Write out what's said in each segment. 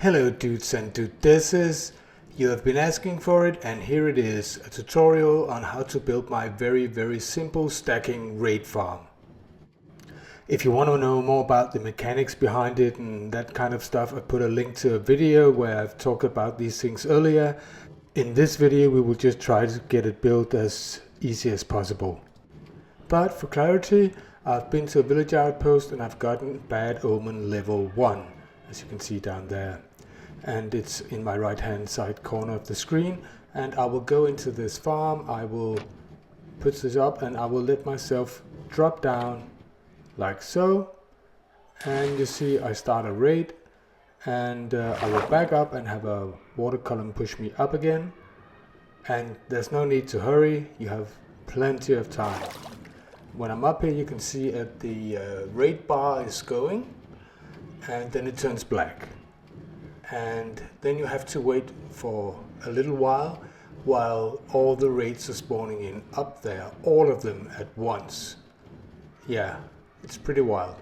Hello dudes and dudesses, you have been asking for it and here it is, a tutorial on how to build my very simple stacking raid farm. If you want to know more about the mechanics behind it and that kind of stuff, I put a link to a video where I've talked about these things earlier. In this video we will just try to get it built as easy as possible. But for clarity, I've been to a village outpost and I've gotten bad omen level 1, as you can see down there. And it's in my right hand side corner of the screen, and I will go into this farm, I will put this up and I will let myself drop down like so, and you see I start a raid and I will back up and have a water column push me up again, and there's no need to hurry, you have plenty of time. When I'm up here you can see that the raid bar is going and then it turns black. And then you have to wait for a little while all the raids are spawning in up there, all of them at once. Yeah, it's pretty wild.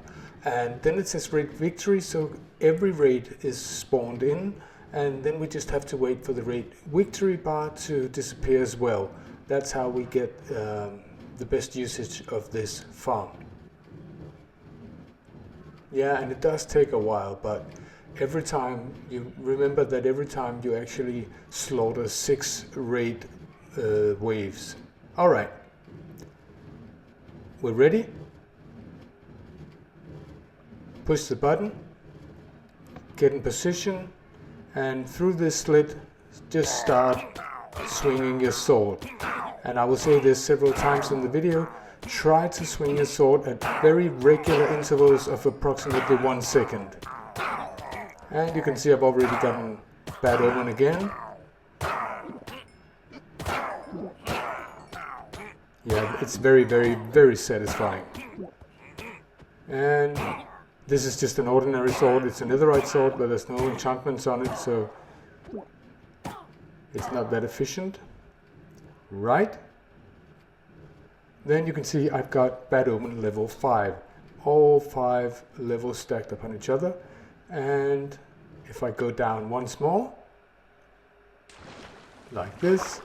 And then it says raid victory, so every raid is spawned in, and then we just have to wait for the raid victory bar to disappear as well. That's how we get the best usage of this farm. Yeah, and it does take a while, but every time you remember that every time you actually slaughter 6 raid waves. Alright, we're ready. Push the button, get in position, and through this slit just start swinging your sword. And I will say this several times in the video, try to swing your sword at very regular intervals of approximately 1 second. And you can see I've already gotten bad omen again. Yeah, it's very satisfying. And this is just an ordinary sword. It's a netherite sword, but there's no enchantments on it, so it's not that efficient. Right? Then you can see I've got bad omen level 5. All 5 levels stacked upon each other. And if I go down once more, like this,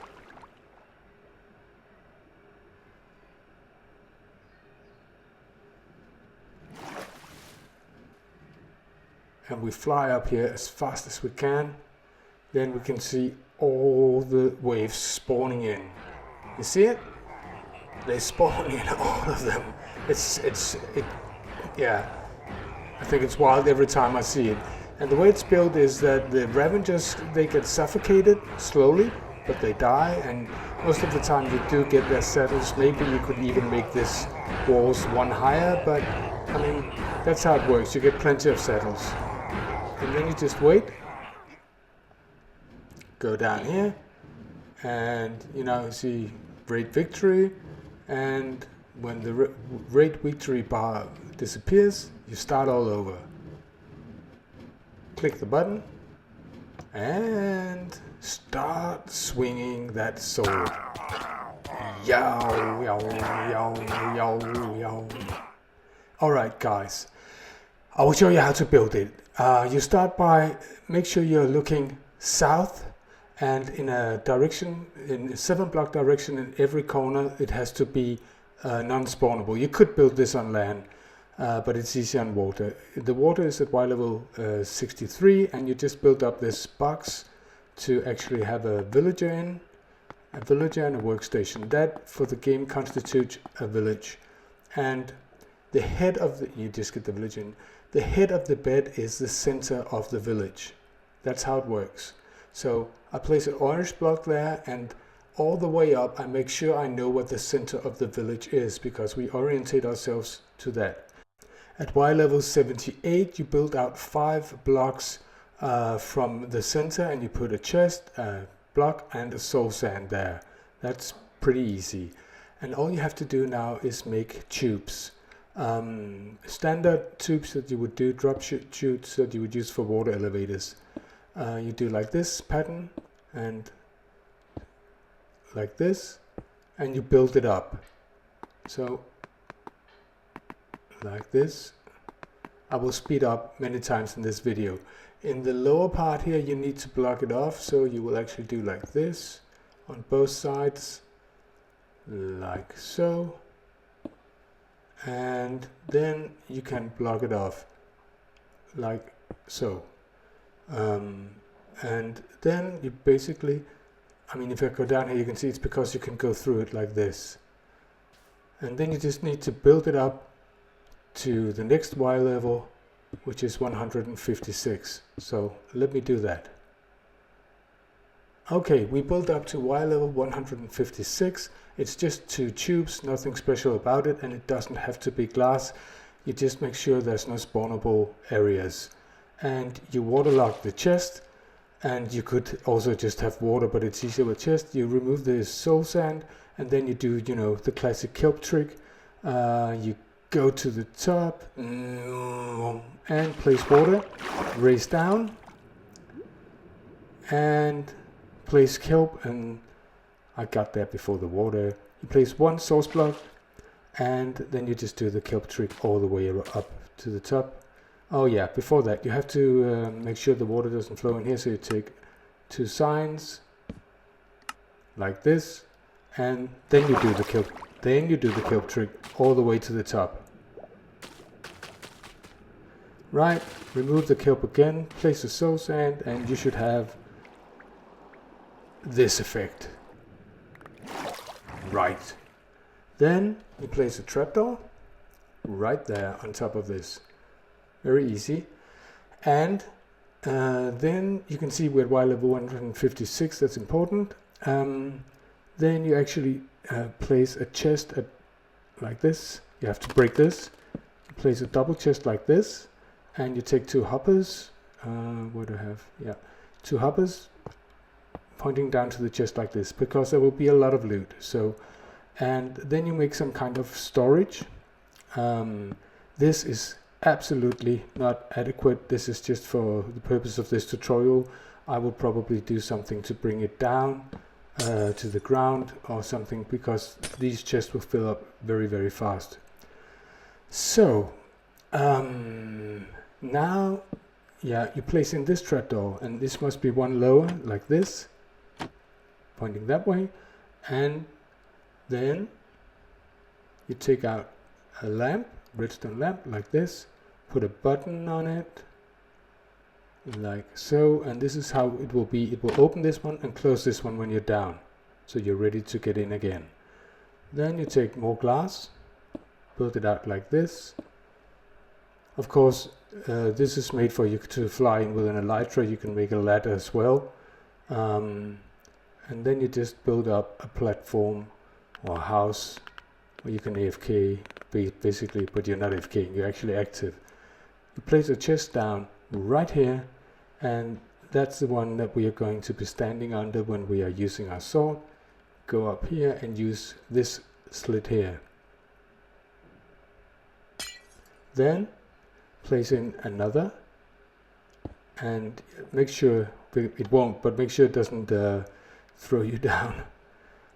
and we fly up here as fast as we can, then we can see all the waves spawning in. You see it? They spawn in, all of them. Yeah. I think it's wild every time I see it. And the way it's built is that the ravagers, they get suffocated slowly, but they die, and most of the time you do get their saddles. Maybe you could even make this walls 1 higher, but I mean, that's how it works. You get plenty of saddles. And then you just wait. Go down here, and you know, see raid victory, and when the raid victory bar disappears, you start all over. Click the button and start swinging that sword. Yow, yow, yow, yow, yow. Alright guys, I will show you how to build it. You start by, make sure you're looking south and in a direction, in a 7-block direction in every corner. It has to be non-spawnable. You could build this on land, but it's easy on water. The water is at Y level 63, and you just build up this box to actually have a villager in, a villager and a workstation. That for the game constitutes a village. And the head of the, you just get the village in, the head of the bed is the center of the village. That's how it works. So I place an orange block there, and all the way up I make sure I know what the center of the village is, because we orientate ourselves to that. At Y level 78 you build out 5 blocks from the center, and you put a chest, a block and a soul sand there. That's pretty easy. And all you have to do now is make tubes. Standard tubes that you would do, drop tubes that you would use for water elevators. You do like this pattern and like this, and you build it up. So like this, I will speed up many times in this video. In the lower part here, you need to block it off, so you will actually do like this on both sides, like so, and then you can block it off like so, and then you basically, I mean, if I go down here, you can see it's because you can go through it like this, and then you just need to build it up to the next Y level, which is 156. So let me do that. Okay, we built up to Y level 156. It's just 2 tubes, nothing special about it, and it doesn't have to be glass. You just make sure there's no spawnable areas. And you waterlock the chest, and you could also just have water, but it's easier with chest. You remove the soul sand, and then you do, you know, the classic kelp trick. You go to the top and place water, raise down, and place kelp, and I got there before the water. You place 1 source block, and then you just do the kelp trick all the way up to the top. Oh yeah, before that you have to make sure the water doesn't flow in here, so you take 2 signs like this, and then you do the kelp. Then you do the kelp trick all the way to the top. Right, remove the kelp again, place the soul sand, and you should have this effect. Right. Then you place a trapdoor right there on top of this. Very easy. And then you can see we're at Y level 156, that's important. Then you actually place a chest like this. You have to break this. You place a double chest like this, and you take 2 hoppers. What do I have? Yeah, 2 hoppers pointing down to the chest like this, because there will be a lot of loot. So, and then you make some kind of storage. This is absolutely not adequate. This is just for the purpose of this tutorial. I will probably do something to bring it down to the ground or something, because these chests will fill up very, very fast. So now, yeah, you place in this trapdoor, and this must be 1 lower like this, pointing that way, and then you take out a lamp, redstone lamp like this, put a button on it like so, and this is how it will be. It will open this one and close this one when you're down, so you're ready to get in again. Then you take more glass, build it out like this. Of course, this is made for you to fly in with an elytra. You can make a ladder as well, and then you just build up a platform or a house where you can AFK basically, but you're not AFK, you're actually active. You place a chest down right here, and that's the one that we are going to be standing under when we are using our sword. Go up here and use this slit here. Then place in another, and make sure it won't, but make sure it doesn't throw you down.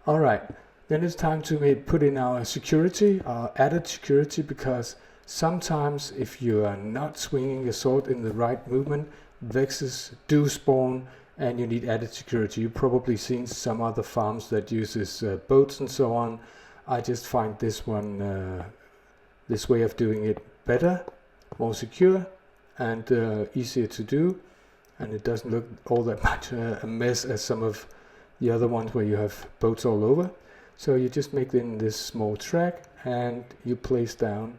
Alright, then it's time to put in our security, our added security, because sometimes if you are not swinging your sword in the right movement, vexes do spawn and you need added security. You've probably seen some other farms that uses boats and so on. I just find this one, this way of doing it better, more secure, and easier to do, and it doesn't look all that much a mess as some of the other ones where you have boats all over. So you just make in this small track, and you place down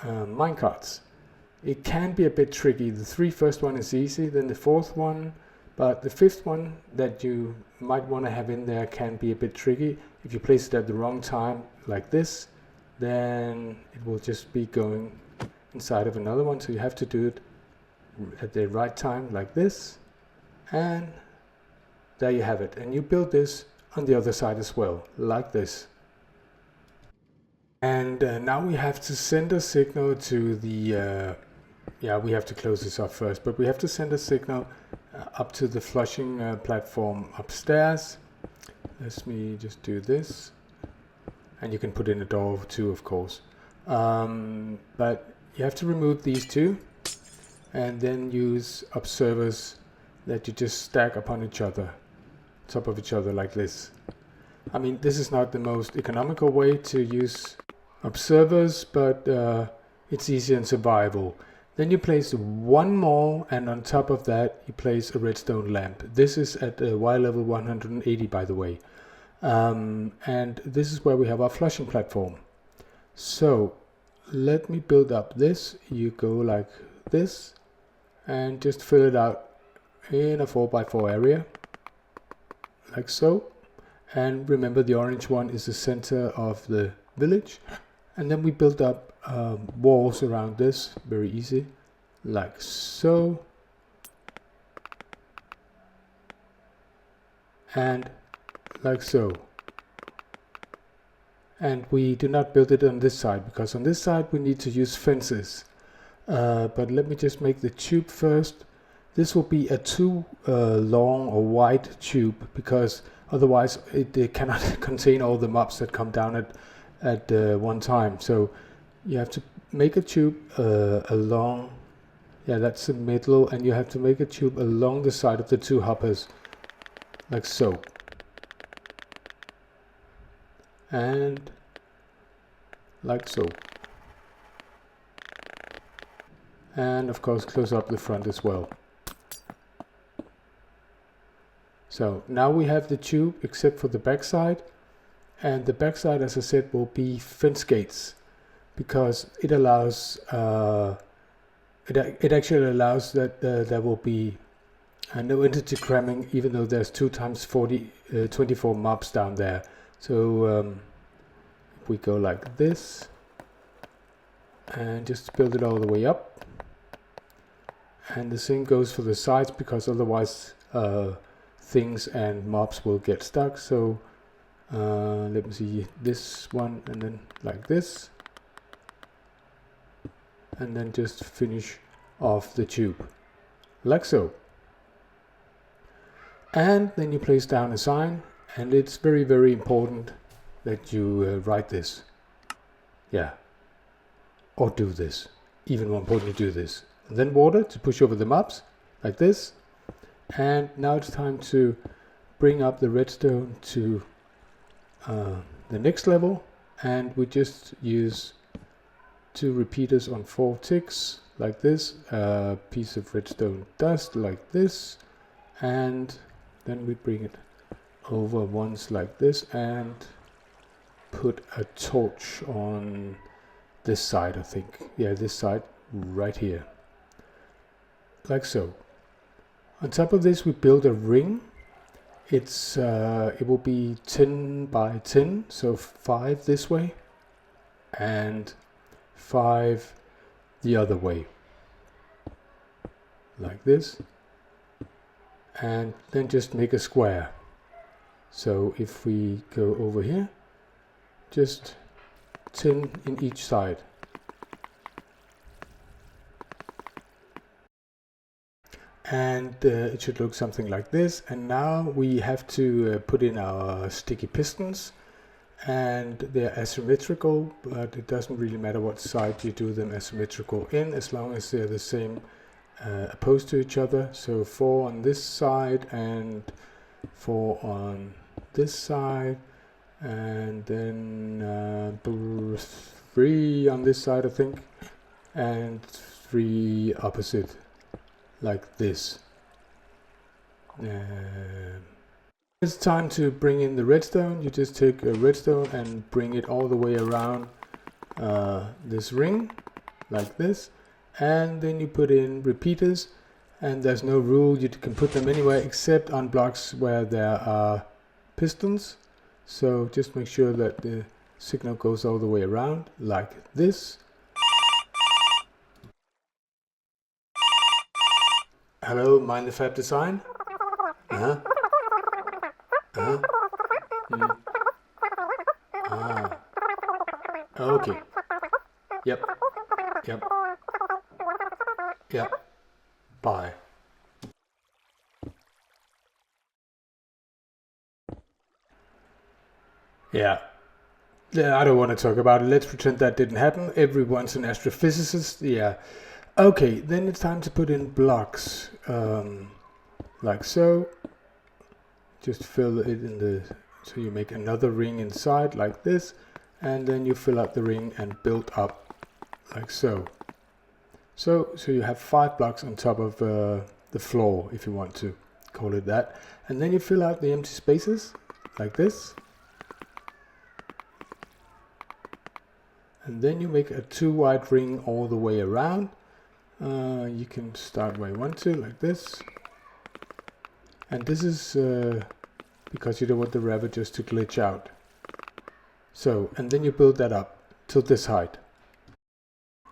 minecarts. It can be a bit tricky. The 3 first one is easy, then the 4th one, but the 5th one that you might want to have in there can be a bit tricky. If you place it at the wrong time like this, then it will just be going inside of another one, so you have to do it at the right time like this, and there you have it. And you build this on the other side as well, like this. And now we have to send a signal to the yeah, we have to close this up first, but we have to send a signal up to the flushing platform upstairs. Let me just do this, and you can put in a door too, of course. But you have to remove these two and then use observers that you just stack upon each other, top of each other like this. I mean, this is not the most economical way to use observers, but it's easy in survival. Then you place one more, and on top of that you place a redstone lamp. This is at Y level 180, by the way. And this is where we have our flushing platform. So let me build up this. You go like this and just fill it out in a 4x4 area, like so. And remember, the orange one is the center of the village. And then we build up walls around this, very easy, like so. And like so. And we do not build it on this side, because on this side we need to use fences. But let me just make the tube first. This will be a too long or wide tube, because otherwise it cannot contain all the mobs that come down at one time. So you have to make a tube along, yeah, that's the middle, and you have to make a tube along the side of the two hoppers, like so. And like so. And of course close up the front as well. So now we have the tube except for the backside, and the backside, as I said, will be fence gates, because it allows it actually allows that there will be no entity cramming, even though there's 2 times 24 mobs down there. So if we go like this and just build it all the way up, and the same goes for the sides, because otherwise things and mobs will get stuck. So let me see, this one, and then like this, and then just finish off the tube like so. And then you place down a sign, and it's very, very important that you write this, yeah, or do this, even more important, to do this. And then water to push over the mobs like this. And now it's time to bring up the redstone to the next level, and we just use 2 repeaters on 4 ticks like this, a piece of redstone dust like this, and then we bring it over once like this and put a torch on this side, I think, yeah, this side right here, like so. On top of this we build a ring. It's it will be 10 by 10, so 5 this way and 5 the other way, like this, and then just make a square. So if we go over here, just 10 in each side. And it should look something like this. And now we have to put in our sticky pistons, and they're asymmetrical, but it doesn't really matter what side you do them asymmetrical in, as long as they're the same, opposed to each other. So 4 on this side and 4 on this side, and then 3 on this side, I think, and 3 opposite, like this. It's time to bring in the redstone. You just take a redstone and bring it all the way around this ring, like this, and then you put in repeaters, and there's no rule, you can put them anywhere except on blocks where there are pistons. So just make sure that the signal goes all the way around, like this. Hello, mind the fab design? Uh-huh. Uh-huh. Mm. Ah. Okay. Yep. Yep. Yep. Bye. Yeah. I don't want to talk about it. Let's pretend that didn't happen. Everyone's an astrophysicist. Yeah. Okay, then it's time to put in blocks. Like so. Just fill it in the... So you make another ring inside like this. And then you fill out the ring and build up like so. So you have 5 blocks on top of the floor, if you want to call it that. And then you fill out the empty spaces like this. And then you make a 2-wide ring all the way around. You can start where you want to, like this. And this is because you don't want the ravagers to glitch out. So, and then you build that up to this height.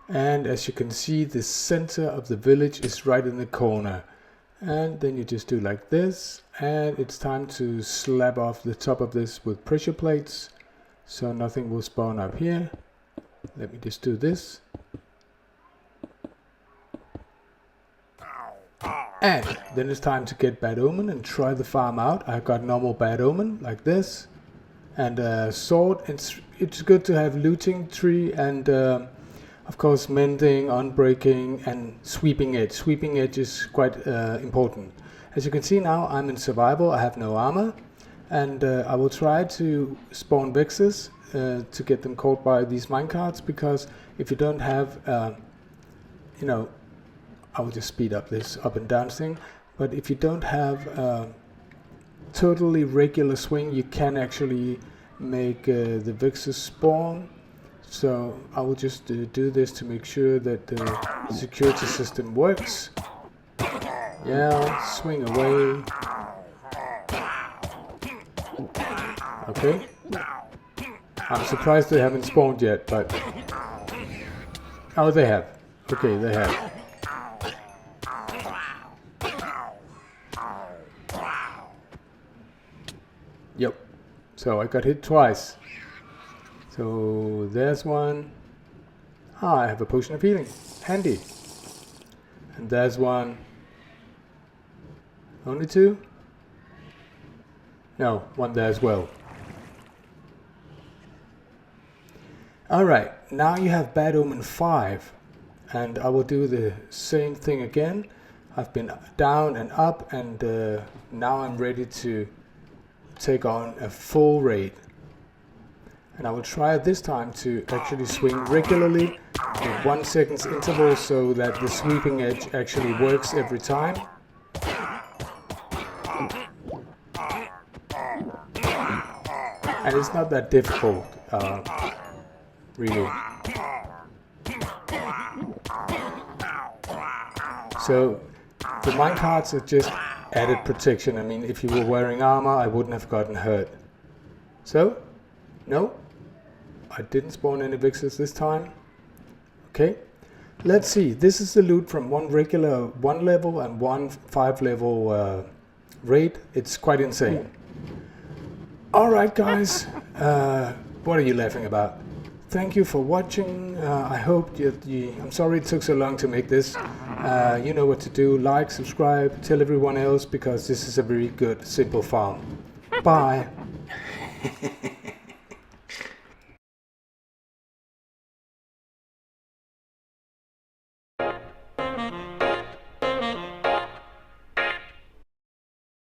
And as you can see, the center of the village is right in the corner. And then you just do like this. And it's time to slap off the top of this with pressure plates. So nothing will spawn up here. Let me just do this. And then it's time to get Bad Omen and try the farm out. I got normal Bad Omen like this. And a sword. It's good to have looting tree and of course mending, unbreaking and sweeping edge. Sweeping edge is quite important. As you can see now, I'm in survival. I have no armor. And I will try to spawn vexes to get them caught by these minecarts, because if you don't have, you know, I will just speed up this up and down thing, but if you don't have totally regular swing, you can actually make the vexes spawn. So I will just do this to make sure that the security system works. Yeah, swing away. Okay. I'm surprised they haven't spawned yet, but... Oh, they have. Okay, they have. Yep. So I got hit twice. So there's one. Ah, I have a potion of healing. Handy. And there's one. Only 2? No, one there as well. Alright, now you have Bad Omen 5. And I will do the same thing again. I've been down and up, and now I'm ready to take on a full raid. And I will try this time to actually swing regularly with 1 second's interval, so that the sweeping edge actually works every time. And it's not that difficult, really. So the minecarts are just added protection. I mean, if you were wearing armor, I wouldn't have gotten hurt. So, no, I didn't spawn any vexes this time. Okay, let's see. This is the loot from one regular 1 level and one 5 level raid. It's quite insane. Alright guys, what are you laughing about? Thank you for watching. I hope I'm sorry it took so long to make this. You know what to do. Like, subscribe, tell everyone else, because this is a very good, simple farm. Bye.